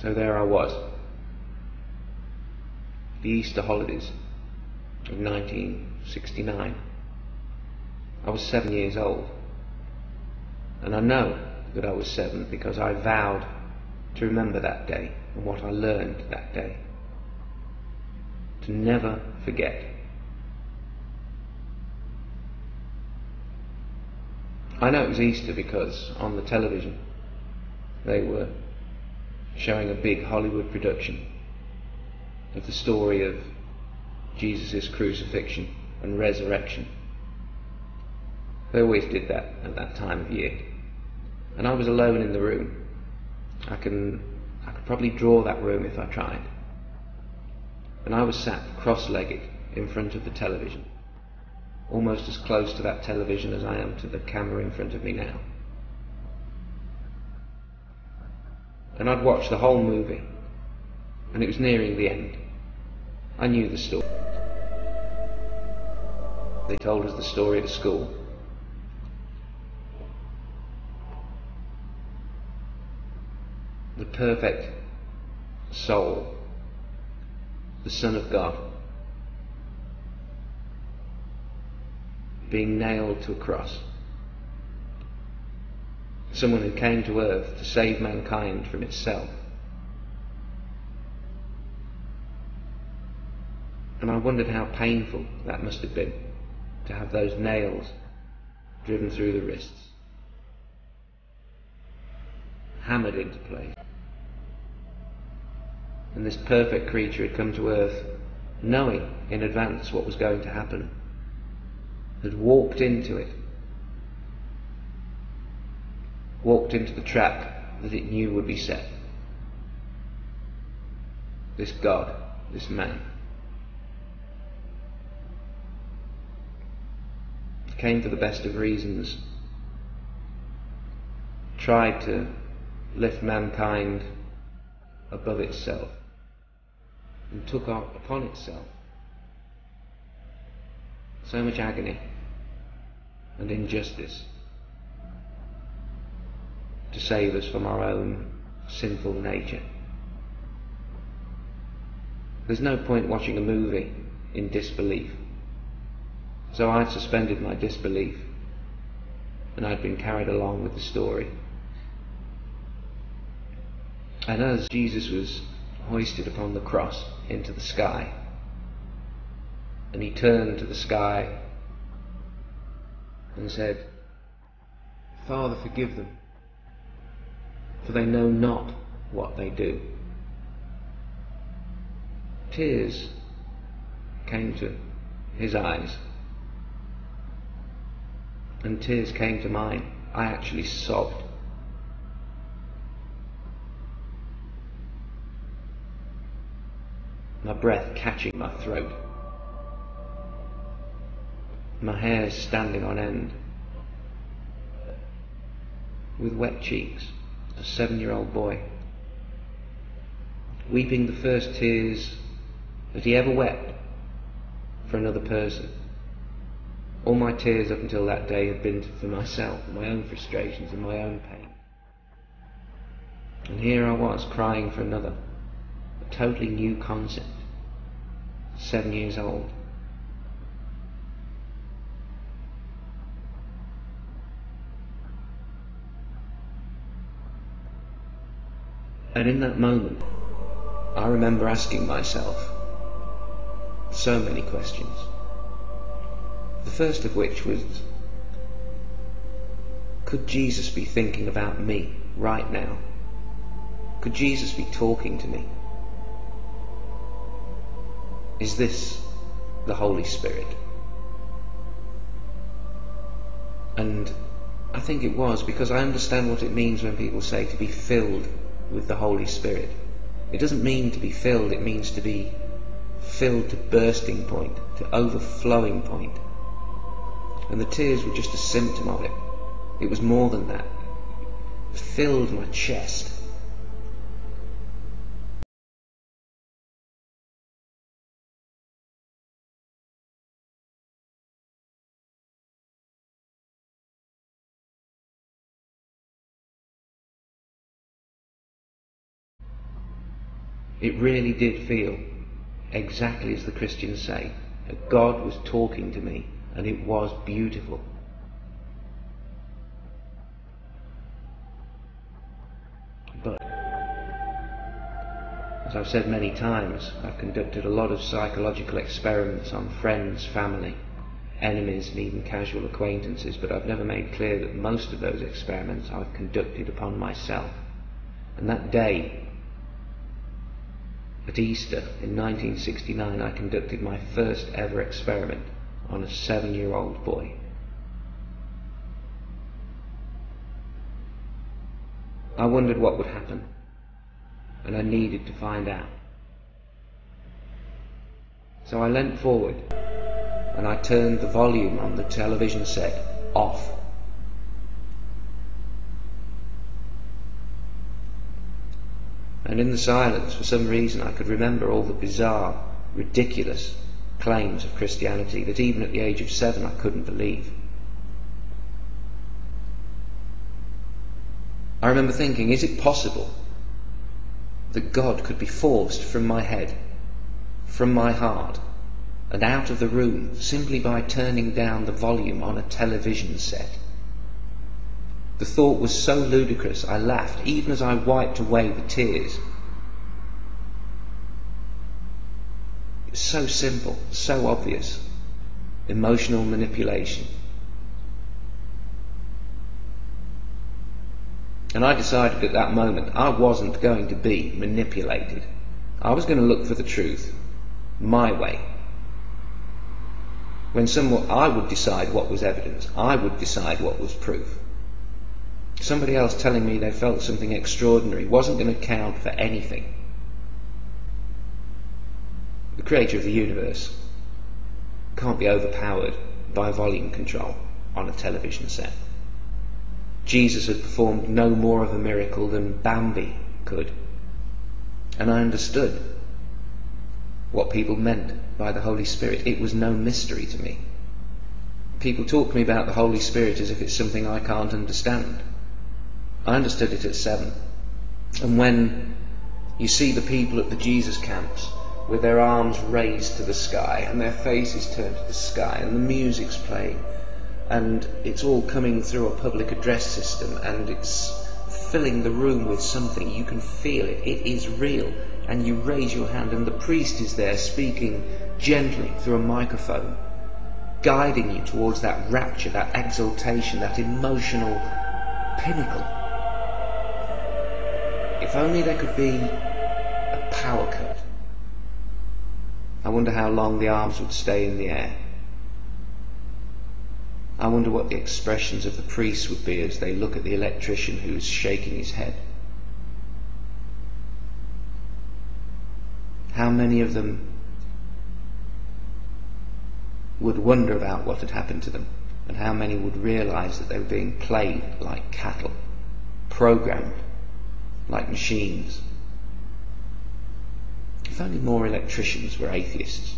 So there I was, the Easter holidays of 1969. I was 7 years old, and I know that I was 7 because I vowed to remember that day and what I learned that day, to never forget. I know it was Easter because on the television they were showing a big Hollywood production of the story of Jesus' crucifixion and resurrection. They always did that at that time of year. And I was alone in the room. I could probably draw that room if I tried. And I was sat cross-legged in front of the television, almost as close to that television as I am to the camera in front of me now. And I'd watched the whole movie, and it was nearing the end. I knew the story. They told us the story at school. The perfect soul, the Son of God, being nailed to a cross. Someone who came to earth to save mankind from itself. And I wondered how painful that must have been, to have those nails driven through the wrists, hammered into place. And this perfect creature had come to earth knowing in advance what was going to happen, had walked into it, walked into the trap that it knew would be set. This God, this man, came for the best of reasons, tried to lift mankind above itself, and took upon itself so much agony and injustice to save us from our own sinful nature. There's no point watching a movie in disbelief. So I'd suspended my disbelief, and I'd been carried along with the story. And as Jesus was hoisted upon the cross into the sky, and he turned to the sky and said, "Father, forgive them, for they know not what they do." Tears came to his eyes, and tears came to mine. I actually sobbed. My breath catching my throat, my hair standing on end, with wet cheeks, a 7-year-old boy, weeping the first tears that he ever wept for another person. All my tears up until that day had been for myself, and my own frustrations and my own pain. And here I was crying for another, a totally new concept, 7 years old. And in that moment, I remember asking myself so many questions. The first of which was, could Jesus be thinking about me right now? Could Jesus be talking to me? Is this the Holy Spirit? And I think it was, because I understand what it means when people say to be filled with the Holy Spirit. It doesn't mean to be filled, it means to be filled to bursting point, to overflowing point. And the tears were just a symptom of it. It was more than that. It filled my chest. It really did feel exactly as the Christians say, that God was talking to me, and it was beautiful. But, as I've said many times, I've conducted a lot of psychological experiments on friends, family, enemies, and even casual acquaintances, but I've never made clear that most of those experiments I've conducted upon myself. And that day, at Easter in 1969, I conducted my first ever experiment on a 7-year-old boy. I wondered what would happen, and I needed to find out. So I leant forward and I turned the volume on the television set off. And in the silence, for some reason, I could remember all the bizarre, ridiculous claims of Christianity that even at the age of 7 I couldn't believe. I remember thinking, is it possible that God could be forced from my head, from my heart, and out of the room simply by turning down the volume on a television set? The thought was so ludicrous I laughed, even as I wiped away the tears. It's so simple, so obvious. Emotional manipulation. And I decided at that moment I wasn't going to be manipulated. I was going to look for the truth, my way. I would decide what was evidence, I would decide what was proof. Somebody else telling me they felt something extraordinary wasn't going to count for anything. The creator of the universe can't be overpowered by volume control on a television set. Jesus had performed no more of a miracle than Bambi could. And I understood what people meant by the Holy Spirit. It was no mystery to me. People talk to me about the Holy Spirit as if it's something I can't understand. I understood it at 7. And when you see the people at the Jesus camps with their arms raised to the sky and their faces turned to the sky and the music's playing and it's all coming through a public address system and it's filling the room with something, you can feel it, it is real, and you raise your hand and the priest is there speaking gently through a microphone, guiding you towards that rapture, that exaltation, that emotional pinnacle. If only there could be a power cut. I wonder how long the arms would stay in the air. I wonder what the expressions of the priests would be as they look at the electrician who is shaking his head. How many of them would wonder about what had happened to them, and how many would realise that they were being played like cattle, programmed like machines. If only more electricians were atheists.